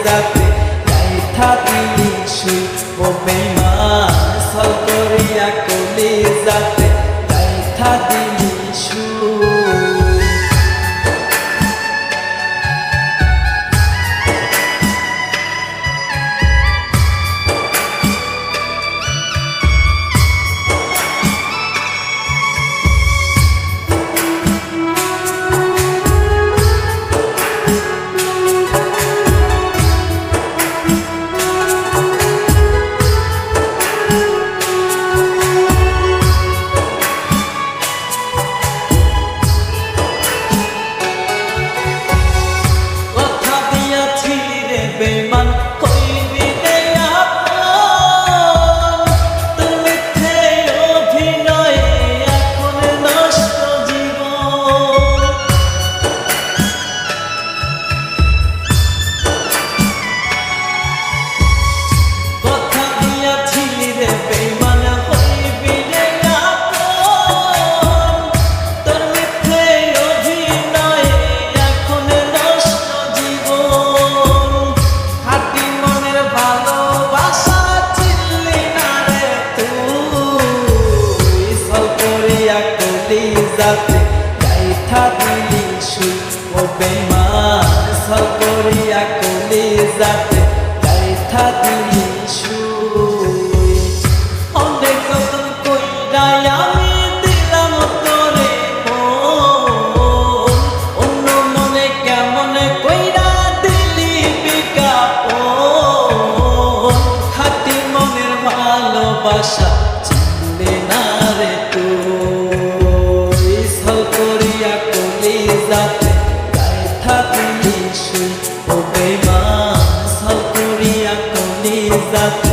যাতে গাইথা দিলি শুই ও বেঈমান ছল করিয়া কলি যাতে গাইথা দিলি শুই যাতে গাইথা দিলি শুই ও বেঈমান ছল করিয়া কলি যাতে গাইথা দিলি শুই অনেক যতন কইরা আমি দিলাম তোরে অন্য মনে কেমন কইরা দিলি বিজ্ঞাপন খাঁটি মনের ভালোবাসা চিনলি না রে তুই ছল করিয়া কলি যাতে গাইথা দিলি শুই ও বেঈমান ছল করিয়া কলি যাতে